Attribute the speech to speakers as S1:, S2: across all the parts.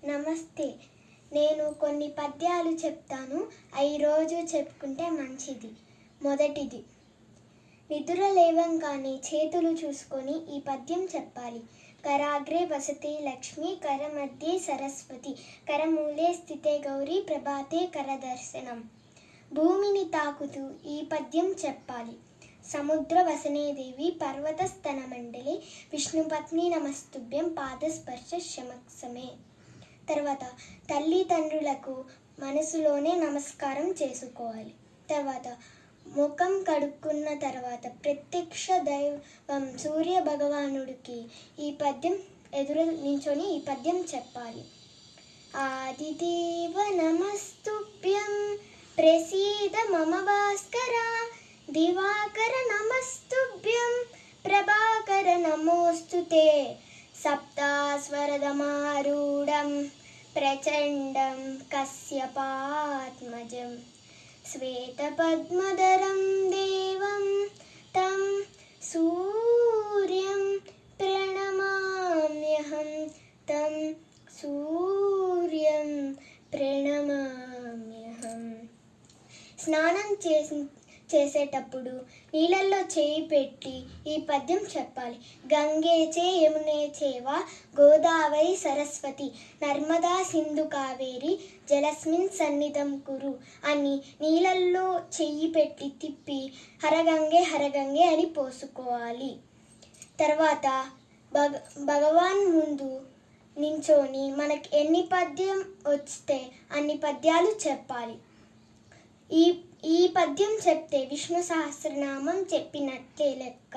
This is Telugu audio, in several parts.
S1: నమస్తే. నేను కొన్ని పద్యాలు చెప్తాను. అవి రోజు చెప్పుకుంటే మంచిది. మొదటిది, నిద్ర లేవంగానే చేతులు చూసుకొని ఈ పద్యం చెప్పాలి. కరాగ్రే వసతే లక్ష్మి, కరమధ్యే సరస్వతి, కరమూలే స్థితే గౌరీ, ప్రభాతే కరదర్శనం. భూమిని తాకుతూ ఈ పద్యం చెప్పాలి. సముద్ర వసనే దేవి, పర్వత స్తనమండలి, విష్ణుపత్ని నమస్తుభ్యం, పాదస్పర్శ శమక్సమే. తర్వాత తల్లిదండ్రులకు మనసులోనే నమస్కారం చేసుకోవాలి. తర్వాత ముఖం కడుక్కున్న తర్వాత ప్రత్యక్ష దైవం సూర్య భగవానుడికి ఈ పద్యం ఎదురు నించొని ఈ పద్యం చెప్పాలి. ఆదిదేవ నమస్తుభ్యం, ప్రసీద మమ భాస్కర, దివాకర నమస్తుభ్యం, ప్రభాకర నమోస్తుతే, సప్తాస్వరదమారూఢం ప్రచండం కశ్యపాత్మజం, శ్వేతపద్మధరం దేవం తం సూర్యం ప్రణమామ్యహం, తం సూర్యం ప్రణమామ్యహం. స్నానం చేసేటప్పుడు నీళ్ళల్లో చేయి పెట్టి ఈ పద్యం చెప్పాలి. గంగే చే యమునే చేవ, గోదావరి సరస్వతి, నర్మదా సింధు కావేరి, జలస్మిన్ సన్నిధం కురు అని నీళ్ళల్లో చెయ్యి పెట్టి తిప్పి హరగంగే హరగంగే అని పోసుకోవాలి. తర్వాత భగవాన్ ముందు నించొని మనకి ఎన్ని పద్యం వస్తే అన్ని పద్యాలు చెప్పాలి. ఈ పద్యం చెప్తే విష్ణు సహస్రనామం చెప్పినట్లే లెక్క.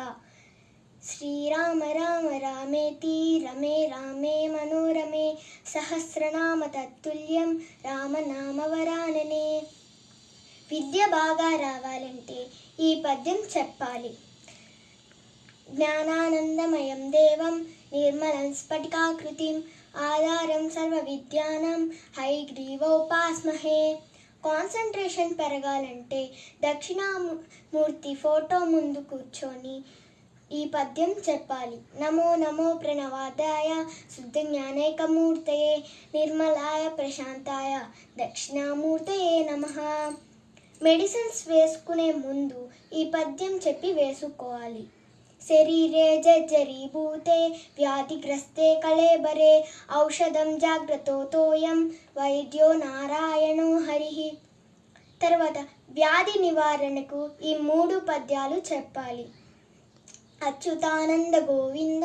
S1: శ్రీరామ రామ రామేతి రమే రామే మనోరమే, సహస్రనామ తత్తుల్యం రామనామవరాననే. విద్య బాగా రావాలంటే ఈ పద్యం చెప్పాలి. జ్ఞానానందమయం దేవం నిర్మలం స్ఫటికాకృతిం, ఆధారం సర్వ విద్యానాం హయగ్రీవోపాస్మహే. కాన్సన్ట్రేషన్ పెరగాలంటే దక్షిణామూర్తి ఫోటో ముందు కూర్చొని ఈ పద్యం చెప్పాలి. నమో నమో ప్రణవాదాయ శుద్ధ జ్ఞానైకమూర్తయే, నిర్మలాయ ప్రశాంతాయ దక్షిణామూర్తయే నమః. మెడిసిన్స్ వేసుకునే ముందు ఈ పద్యం చెప్పి వేసుకోవాలి. శరీరే జర్జరీభూతే వ్యాధిగ్రస్తే కళేబరే, ఔషధం జాగ్రత్తో తోయం వైద్యో నారాయణో హరిః. తర్వాత వ్యాధి నివారణకు ఈ 3 పద్యాలు చెప్పాలి. అచ్యుతానంద గోవింద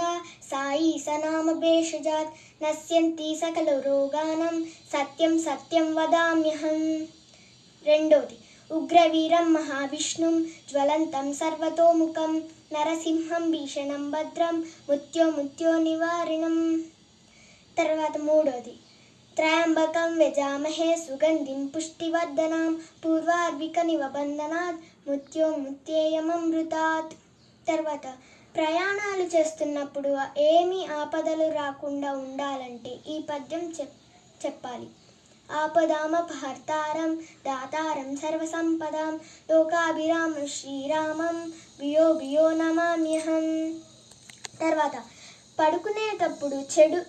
S1: సాయి సనామ భేషజాత్, నశ్యంతి సకల రోగానం సత్యం సత్యం వదామ్యహం. రెండోది, ఉగ్రవీరం మహావిష్ణుం జ్వలంతం సర్వతోముఖం, నరసింహం భీషణం భద్రం మృత్యో నివారణం. తర్వాత మూడోది, త్రయంబకం యజామహే సుగంధిం పుష్టివర్ధనాం, పూర్వార్విక నివబంధనాత్ మృత్యోయమమృతాత్. తర్వాత ప్రయాణాలు చేస్తున్నప్పుడు ఏమీ ఆపదలు రాకుండా ఉండాలంటే ఈ పద్యం చెప్పాలి. ఆపదామపహర్తారం దాతారం సర్వసంపదాం, లోకాభిరామం శ్రీరామం భూయో నమామ్యహం. తర్వాత పడుకునేటప్పుడు చెడు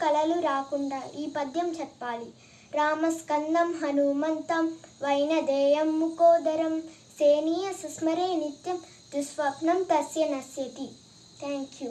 S1: కలలు రాకుండా ఈ పద్యం చెప్పాలి. రామస్కందం హనుమంతం వైనదేయం ముకోదరం, సేనీయ సుస్మరే నిత్యం దుస్వప్నం తస్య నశ్యతి. Thank you.